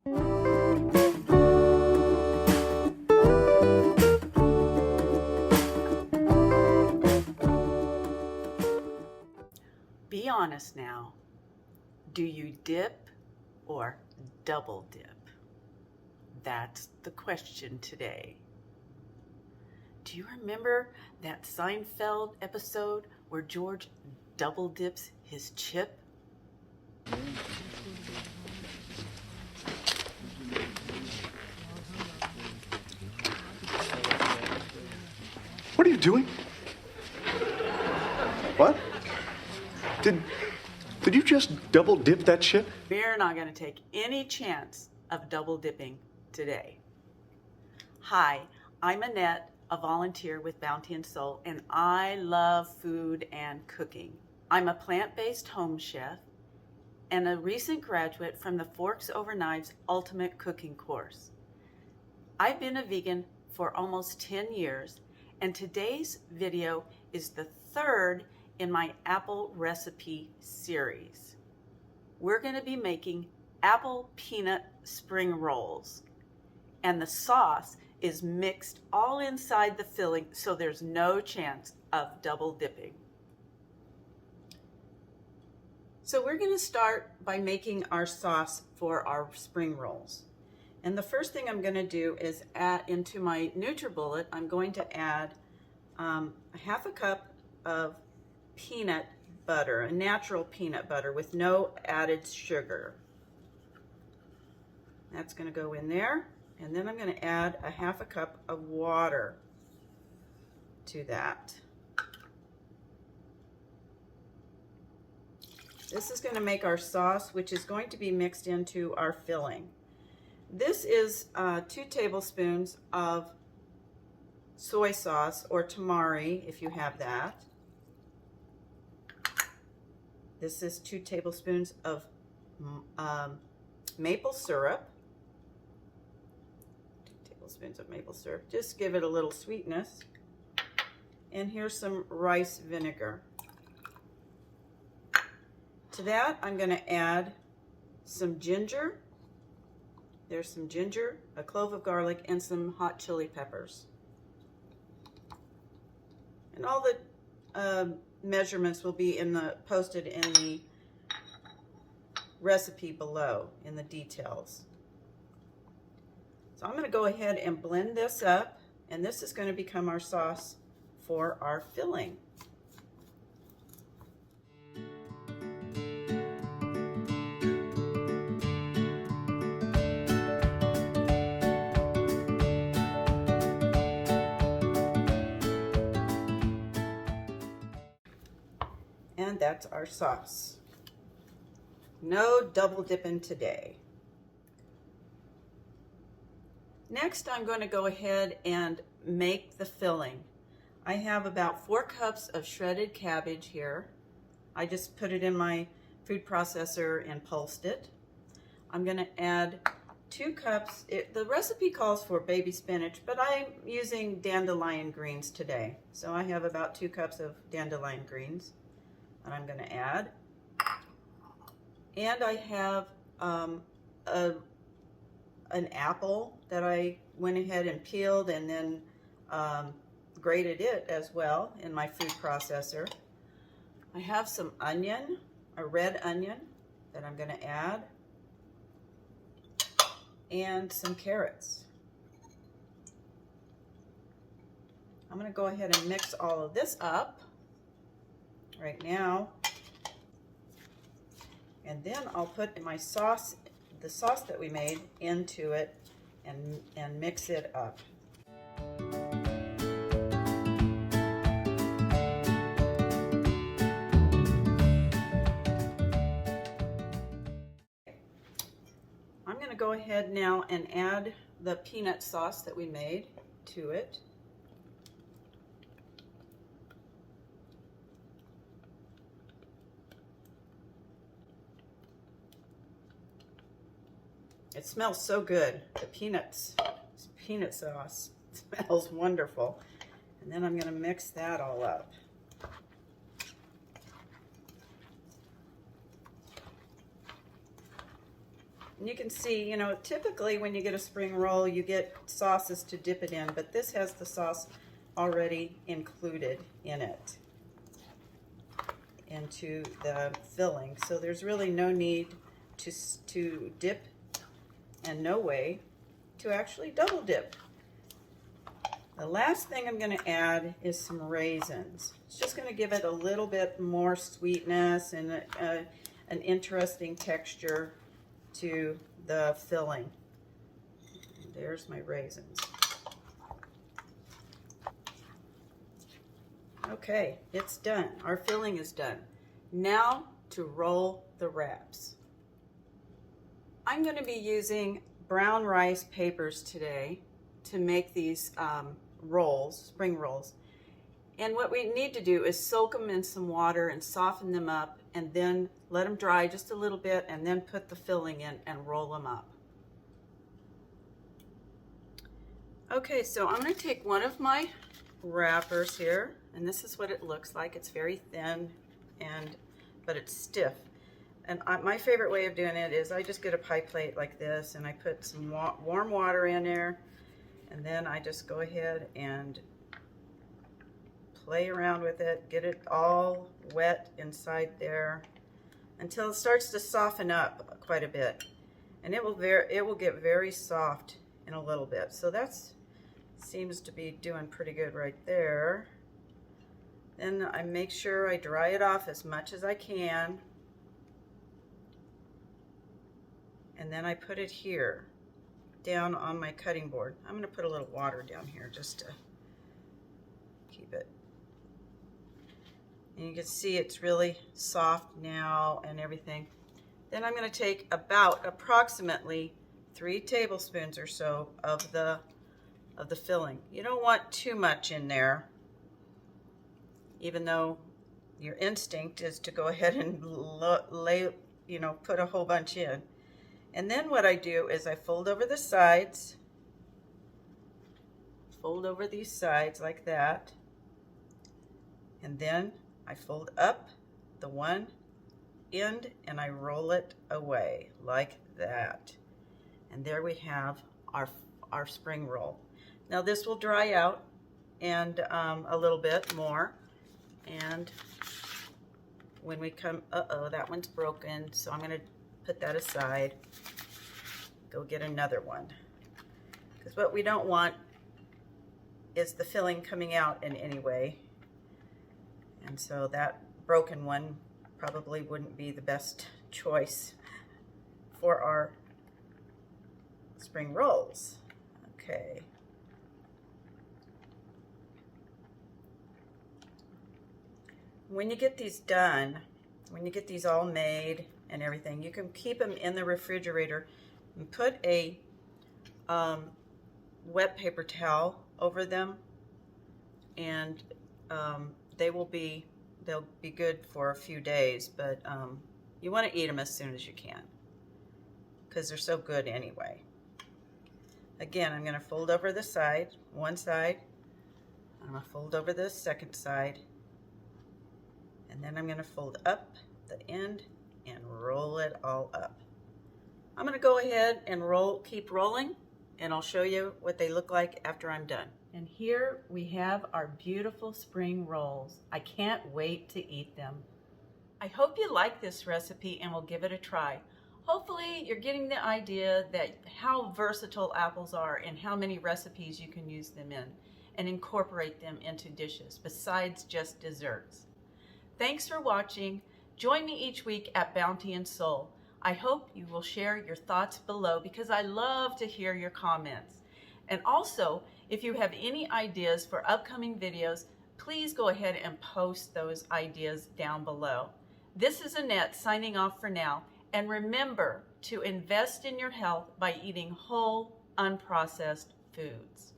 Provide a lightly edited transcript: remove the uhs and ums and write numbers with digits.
Be honest now. Do you dip or double dip? That's the question today. Do you remember that Seinfeld episode where George double dips his chip? What are you doing? What? Did you just double dip that chip? We're not going to take any chance of double dipping today. Hi, I'm Annette, a volunteer with Bounty and Soul, and I love food and cooking. I'm a plant-based home chef and a recent graduate from the Forks Over Knives Ultimate Cooking course. I've been a vegan for almost 10 years, and today's video is the third in my apple recipe series. We're going to be making apple peanut spring rolls, and the sauce is mixed all inside the filling, so there's no chance of double dipping. So we're going to start by making our sauce for our spring rolls. And the first thing I'm going to do is add into my NutriBullet, I'm going to add a half a cup of peanut butter, a natural peanut butter with no added sugar. That's going to go in there. And then I'm going to add a half a cup of water to that. This is going to make our sauce, which is going to be mixed into our filling. This is 2 tablespoons of soy sauce, or Tamari if you have that. This is 2 tablespoons of maple syrup. 2 tablespoons of maple syrup. Just give it a little sweetness. And here's some rice vinegar. To that, I'm going to add some ginger. There's some ginger, a clove of garlic, and some hot chili peppers. And all the measurements will be posted in the recipe below in the details. So I'm going to go ahead and blend this up, and this is going to become our sauce for our filling. And that's our sauce. No double dipping today. Next, I'm going to go ahead and make the filling. I have about 4 cups of shredded cabbage here. I just put it in my food processor and pulsed it. I'm going to add 2 cups. The recipe calls for baby spinach, but I'm using dandelion greens today. So I have about 2 cups of dandelion greens. And I'm going to add, and I have an apple that I went ahead and peeled and then grated it as well in my food processor. I have some onion, a red onion that I'm going to add, and some carrots. I'm going to go ahead and mix all of this up right now, and then I'll put my sauce, the sauce that we made, into it and mix it up. I'm going to go ahead now and add the peanut sauce that we made to it. It smells so good. The peanut sauce smells wonderful. And then I'm going to mix that all up. And you can see, you know, typically when you get a spring roll, you get sauces to dip it in, but this has the sauce already included in it, into the filling. So there's really no need to dip and no way to actually double dip. The last thing I'm going to add is some raisins. It's just going to give it a little bit more sweetness and an interesting texture to the filling. There's my raisins. Okay, it's done. Our filling is done. Now to roll the wraps. I'm going to be using brown rice papers today to make these rolls, spring rolls. And what we need to do is soak them in some water and soften them up, and then let them dry just a little bit, and then put the filling in and roll them up. Okay, so I'm going to take one of my wrappers here, and this is what it looks like. It's very thin, but it's stiff. And my favorite way of doing it is I just get a pie plate like this, and I put some warm water in there, and then I just go ahead and play around with it, get it all wet inside there until it starts to soften up quite a bit. And it will get very soft in a little bit. So that seems to be doing pretty good right there. Then I make sure I dry it off as much as I can. And then I put it here, down on my cutting board. I'm going to put a little water down here just to keep it. And you can see it's really soft now and everything. Then I'm going to take approximately 3 tablespoons or so of the filling. You don't want too much in there, even though your instinct is to go ahead and put a whole bunch in. And then what I do is I fold over the sides, fold over these sides like that, and then I fold up the one end and I roll it away like that. And there we have our spring roll. Now this will dry out and a little bit more. And when we come, that one's broken, so I'm going to put that aside. Go get another one. Because what we don't want is the filling coming out in any way. And so that broken one probably wouldn't be the best choice for our spring rolls. Okay. When you get these done, when you get these all made and everything, you can keep them in the refrigerator and put a wet paper towel over them, and they'll be good for a few days, but you want to eat them as soon as you can because they're so good anyway. Again, I'm going to fold over the side, one side. I'm going to fold over the second side, and then I'm going to fold up the end and roll it all up. I'm going to go ahead and keep rolling, and I'll show you what they look like after I'm done. And here we have our beautiful spring rolls. I can't wait to eat them. I hope you like this recipe and will give it a try. Hopefully you're getting the idea that how versatile apples are and how many recipes you can use them in and incorporate them into dishes besides just desserts. Thanks for watching. Join me each week at Bounty and Soul. I hope you will share your thoughts below because I love to hear your comments. And also, if you have any ideas for upcoming videos, please go ahead and post those ideas down below. This is Annette signing off for now. And remember to invest in your health by eating whole, unprocessed foods.